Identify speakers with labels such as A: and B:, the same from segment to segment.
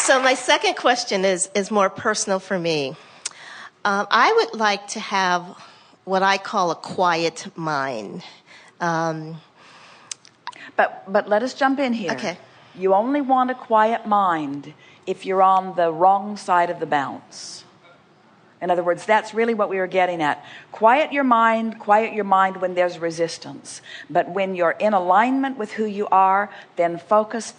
A: So my second question is more personal for me. I would like to have what I call a quiet mind.
B: But let us jump in here.
A: Okay.
B: You only want a quiet mind if you're on the wrong side of the bounce. In other words, that's really what we were getting at. Quiet your mind when there's resistance. But when you're in alignment with who you are, then focus.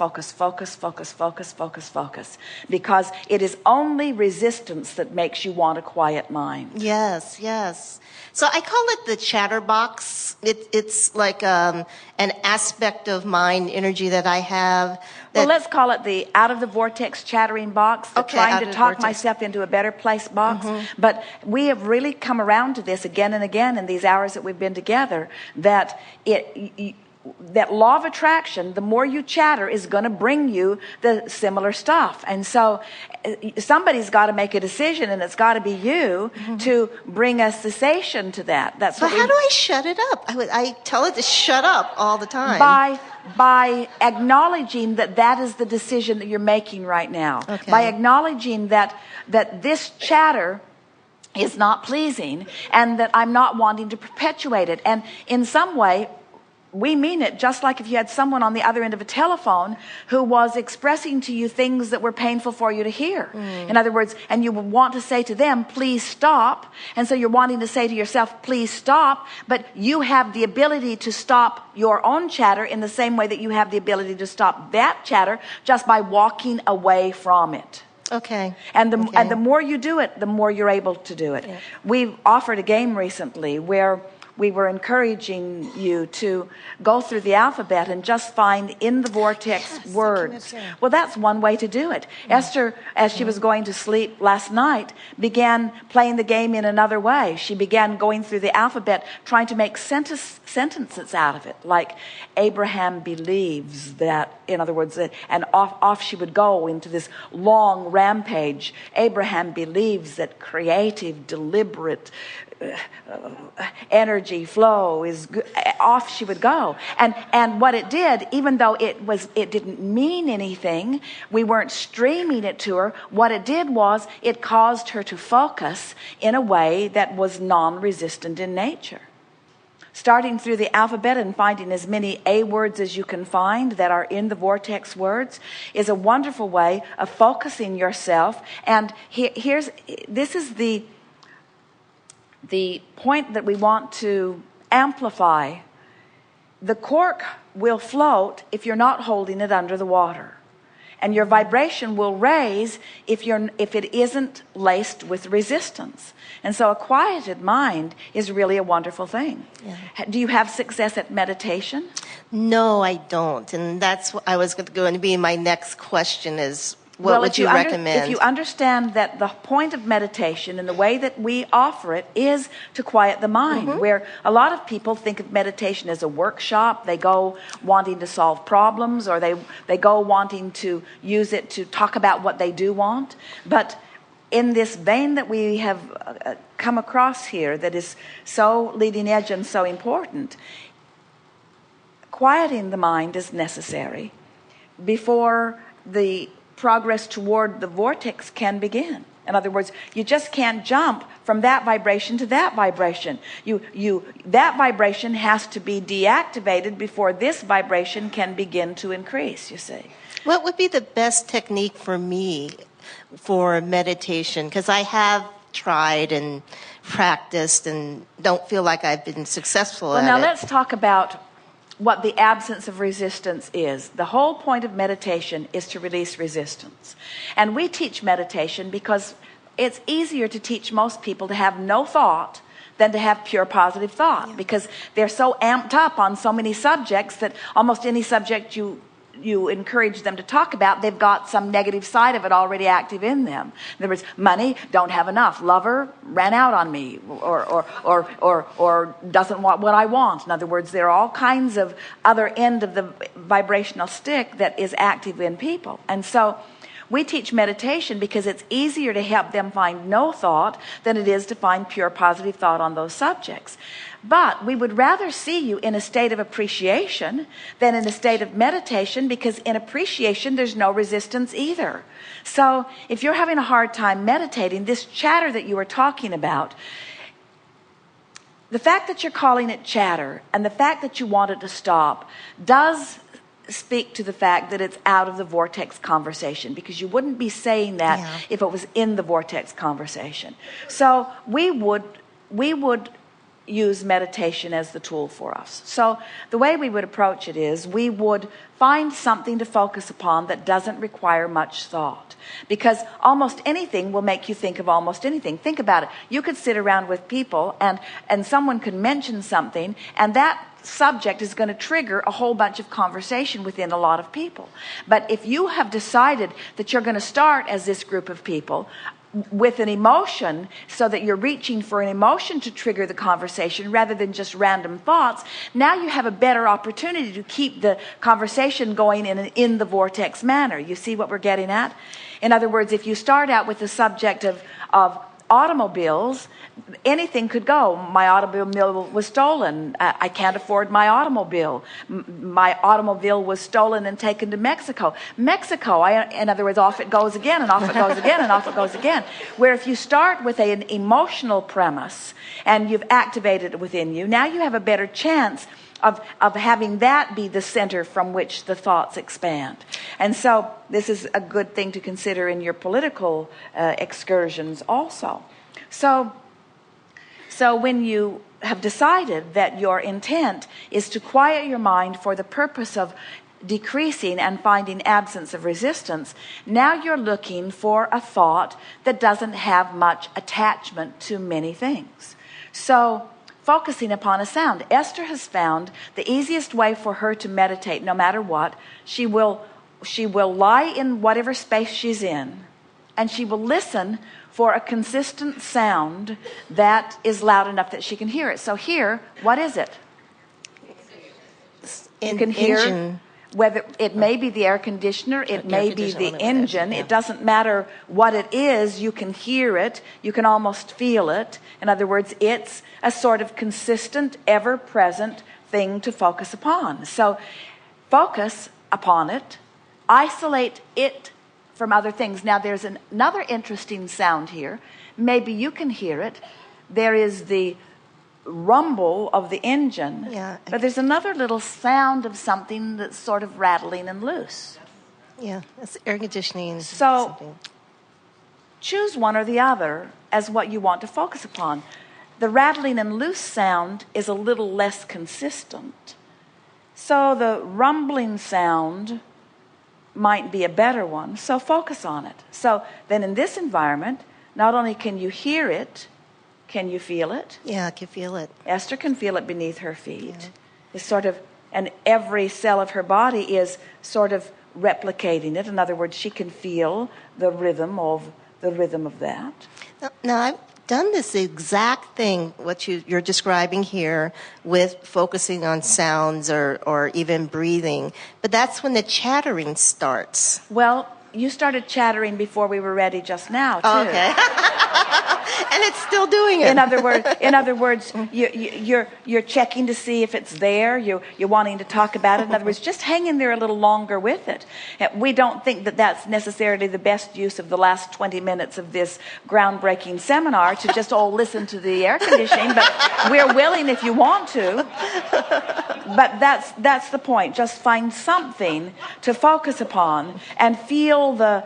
B: Because it is only resistance that makes you want a quiet mind.
A: Yes. So I call it the chatterbox. It's like an aspect of mind energy that I have.
B: Well, let's call it the out of the vortex chattering box, the trying to talk myself into a better place box. Mm-hmm. But we have really come around to this again and again in these hours that we've been together, that that law of attraction, the more you chatter, is going to bring you the similar stuff. And so somebody's got to make a decision, and it's got to be you to bring a cessation to that. That's
A: but how do I shut it up? I tell it to shut up all the time.
B: By acknowledging that is the decision that you're making right now. Okay. By acknowledging that this chatter is not pleasing, and that I'm not wanting to perpetuate it. And in some way, we mean it, just like if you had someone on the other end of a telephone who was expressing to you things that were painful for you to hear. In other words, and you would want to say to them, please stop. And so you're wanting to say to yourself, please stop. But you have the ability to stop your own chatter in the same way that you have the ability to stop that chatter, just by walking away from it.
A: Okay.
B: And the more you do it, the more you're able to do it. Yeah. We've offered a game recently where we were encouraging you to go through the alphabet and just find in the vortex words. Well, that's one way to do it. Esther, as she was going to sleep last night, began playing the game in another way. She began going through the alphabet, trying to make sentences out of it, like Abraham believes that, in other words, and off she would go into this long rampage. Abraham believes that creative, deliberate energy flow is good. Off she would go, and what it did, even though it didn't mean anything, we weren't streaming it to her. What it did was it caused her to focus in a way that was non-resistant in nature. Starting through the alphabet and finding as many A words as you can find that are in the vortex words is a wonderful way of focusing yourself. And this is the point that we want to amplify. The cork will float if you're not holding it under the water, and your vibration will raise if it isn't laced with resistance. And so a quieted mind is really a wonderful thing. Yeah. Do you have success at meditation?
A: No, I don't, and that's what I was going to be my next question is, what would you recommend?
B: If you understand that the point of meditation and the way that we offer it is to quiet the mind, where a lot of people think of meditation as a workshop. They go wanting to solve problems, or they go wanting to use it to talk about what they do want. But in this vein that we have come across here that is so leading edge and so important, quieting the mind is necessary before the progress toward the vortex can begin. In other words, you just can't jump from that vibration to that vibration. That vibration has to be deactivated before this vibration can begin to increase, you see.
A: What would be the best technique for me for meditation? Because I have tried and practiced and don't feel like I've been successful at it.
B: Well, now let's talk about what the absence of resistance is. The whole point of meditation is to release resistance. And we teach meditation because it's easier to teach most people to have no thought than to have pure positive thought, because they're so amped up on so many subjects that almost any subject you encourage them to talk about, they've got some negative side of it already active in them. In other words, money, don't have enough. Lover, ran out on me, or doesn't want what I want. In other words, there are all kinds of other end of the vibrational stick that is active in people. And so We teach meditation because it's easier to help them find no thought than it is to find pure positive thought on those subjects. But we would rather see you in a state of appreciation than in a state of meditation, because in appreciation there's no resistance either. So if you're having a hard time meditating, this chatter that you were talking about, the fact that you're calling it chatter and the fact that you want it to stop does speak to the fact that it's out of the vortex conversation, because you wouldn't be saying that if it was in the vortex conversation. So we would use meditation as the tool for us. So the way we would approach it is we would find something to focus upon that doesn't require much thought, because almost anything will make you think of almost anything. Think about it. You could sit around with people and someone could mention something, and that subject is going to trigger a whole bunch of conversation within a lot of people. But if you have decided that you're going to start as this group of people with an emotion, so that you're reaching for an emotion to trigger the conversation rather than just random thoughts, now you have a better opportunity to keep the conversation going in the vortex manner. You see what we're getting at? In other words, if you start out with the subject of automobiles, anything could go. My automobile was stolen. I can't afford my automobile. My automobile was stolen and taken to Mexico. In other words, off it goes again, and off it goes again, and off it goes again. Where if you start with an emotional premise and you've activated it within you, now you have a better chance of having that be the center from which the thoughts expand. And so this is a good thing to consider in your political excursions also. So when you have decided that your intent is to quiet your mind for the purpose of decreasing and finding absence of resistance, now you're looking for a thought that doesn't have much attachment to many things. So focusing upon a sound. Esther has found the easiest way for her to meditate, no matter what. She will lie in whatever space she's in, and she will listen for a consistent sound that is loud enough that she can hear it. So here, what is it? You can hear whether it may be the air conditioner, it may be the engine. It doesn't matter what it is. You can hear it. You can almost feel it. In other words, it's a sort of consistent, ever-present thing to focus upon. So focus upon it. Isolate it from other things. Now there's another interesting sound here. Maybe you can hear it. There is the rumble of the engine, but there's another little sound of something that's sort of rattling and loose.
A: Yeah, it's air conditioning.
B: So choose one or the other as what you want to focus upon. The rattling and loose sound is a little less consistent. So the rumbling sound might be a better one. So focus on it. So then in this environment, not only can you hear it, can you feel it?
A: Yeah, I can feel it.
B: Esther can feel it beneath her feet. Yeah. It's sort of, and every cell of her body is sort of replicating it. In other words, she can feel the rhythm of that.
A: Now I've done this exact thing, what you're describing here, with focusing on sounds or even breathing. But that's when the chattering starts.
B: Well, you started chattering before we were ready just now, too.
A: Oh, okay. And it's still doing it.
B: In other words, you're checking to see if it's there. You're wanting to talk about it. In other words, just hang in there a little longer with it. We don't think that that's necessarily the best use of the last 20 minutes of this groundbreaking seminar, to just all listen to the air conditioning, but we're willing if you want to. But that's the point. Just find something to focus upon and feel the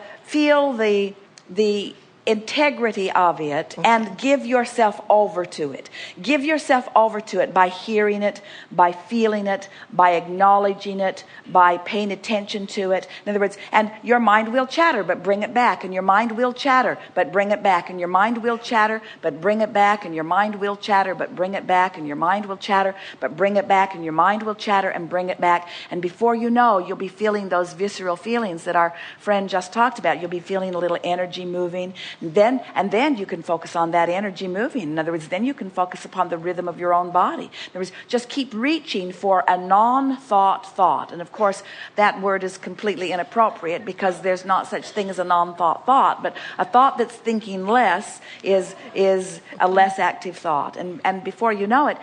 B: integrity of it, and give yourself over to it. Give yourself over to it by hearing it, by feeling it, by acknowledging it, by paying attention to it. In other words, and your mind will chatter, but bring it back, and your mind will chatter, but bring it back, and your mind will chatter, but bring it back, and your mind will chatter, but bring it back, and your mind will chatter, but bring it back, and your mind will chatter, and bring it back. And before you know, you'll be feeling those visceral feelings that our friend just talked about. You'll be feeling a little energy moving. Then you can focus on that energy moving. In other words, then you can focus upon the rhythm of your own body. In other words, just keep reaching for a non-thought thought. And of course, that word is completely inappropriate because there's not such thing as a non-thought thought. But a thought that's thinking less is a less active thought. And before you know it,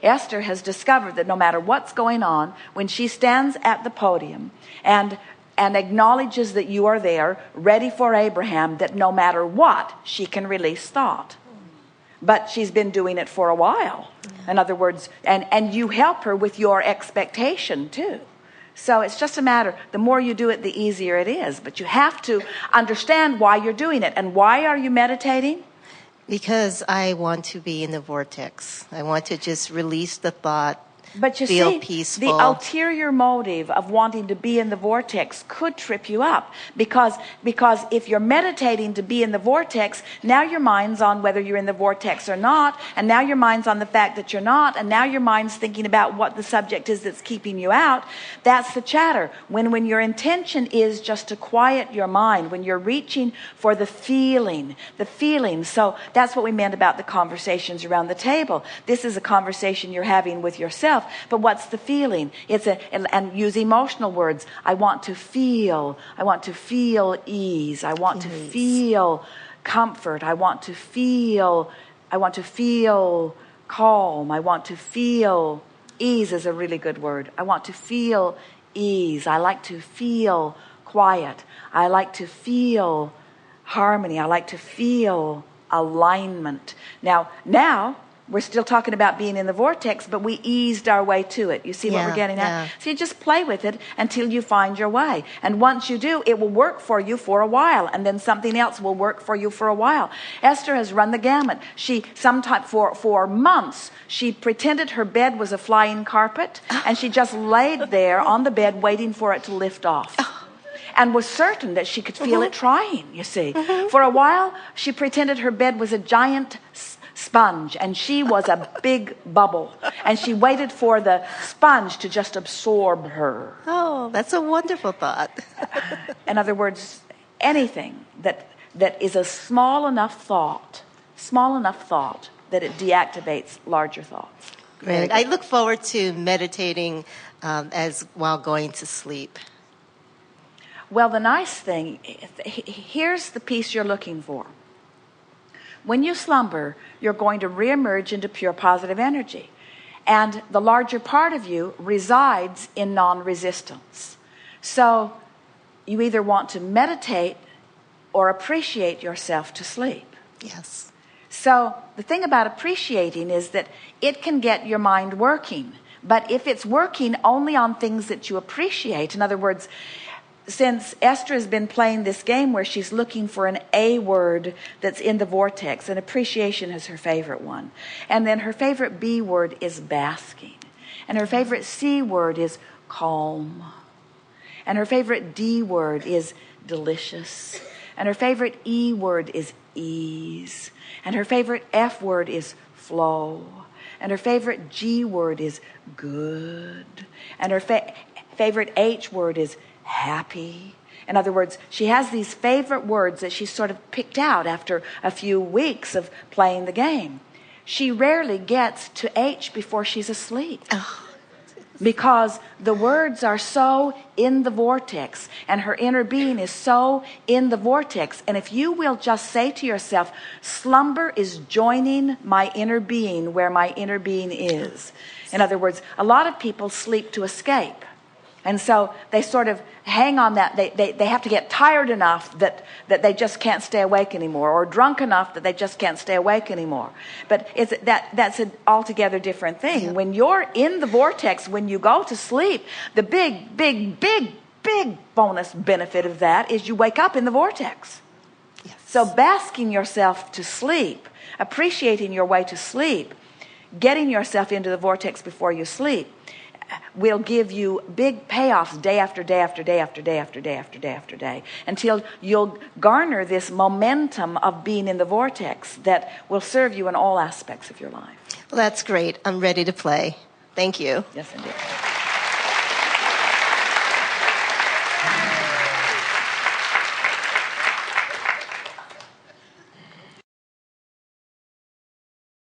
B: Esther has discovered that no matter what's going on, when she stands at the podium and acknowledges that you are there, ready for Abraham, that no matter what, she can release thought. But she's been doing it for a while. In other words, and you help her with your expectation too. So it's just a matter, the more you do it, the easier it is. But you have to understand why you're doing it. And why are you meditating?
A: Because I want to be in the vortex. I want to just release the thought.
B: But you
A: feel
B: see,
A: peaceful.
B: The ulterior motive of wanting to be in the vortex could trip you up. Because if you're meditating to be in the vortex, now your mind's on whether you're in the vortex or not. And now your mind's on the fact that you're not. And now your mind's thinking about what the subject is that's keeping you out. That's the chatter. When your intention is just to quiet your mind, when you're reaching for the feeling. So that's what we meant about the conversations around the table. This is a conversation you're having with yourself. But what's the feeling? And use emotional words. I want to feel ease. I want to feel comfort. I want to feel calm. I want to feel ease is a really good word. I want to feel ease. I like to feel quiet. I like to feel harmony. I like to feel alignment. Now we're still talking about being in the vortex, but we eased our way to it. You see what we're getting at? So you just play with it until you find your way. And once you do, it will work for you for a while. And then something else will work for you for a while. Esther has run the gamut. For months, she pretended her bed was a flying carpet. And she just laid there on the bed waiting for it to lift off. And was certain that she could feel it trying, you see. For a while, she pretended her bed was a giant sponge and she was a big bubble, and she waited for the sponge to just absorb her.
A: Oh, that's a wonderful thought.
B: In other words, anything that is a small enough thought that it deactivates larger thoughts.
A: Great. I look forward to meditating while going to sleep.
B: Well, the nice thing, here's the piece you're looking for. When you slumber, you're going to reemerge into pure positive energy. And the larger part of you resides in non-resistance. So you either want to meditate or appreciate yourself to sleep.
A: Yes.
B: So the thing about appreciating is that it can get your mind working. But if it's working only on things that you appreciate, in other words, since Esther has been playing this game where she's looking for an A word that's in the vortex, and appreciation is her favorite one. And then her favorite B word is basking. And her favorite C word is calm. And her favorite D word is delicious. And her favorite E word is ease. And her favorite F word is flow. And her favorite G word is good. And her favorite H word is happy. In other words, she has these favorite words that she sort of picked out after a few weeks of playing the game. She rarely gets to H before she's asleep. Because the words are so in the vortex, and her inner being is so in the vortex. And if you will just say to yourself, slumber is joining my inner being where my inner being is. In other words, a lot of people sleep to escape. And so they sort of hang on that. They have to get tired enough that they just can't stay awake anymore, or drunk enough that they just can't stay awake anymore. But that's an altogether different thing. Yeah. When you're in the vortex, when you go to sleep, the big bonus benefit of that is you wake up in the vortex. Yes. So basking yourself to sleep, appreciating your way to sleep, getting yourself into the vortex before you sleep, will give you big payoffs day after day after day after day after day after day after day, until you'll garner this momentum of being in the vortex that will serve you in all aspects of your life.
A: Well, that's great. I'm ready to play. Thank you.
B: Yes, indeed.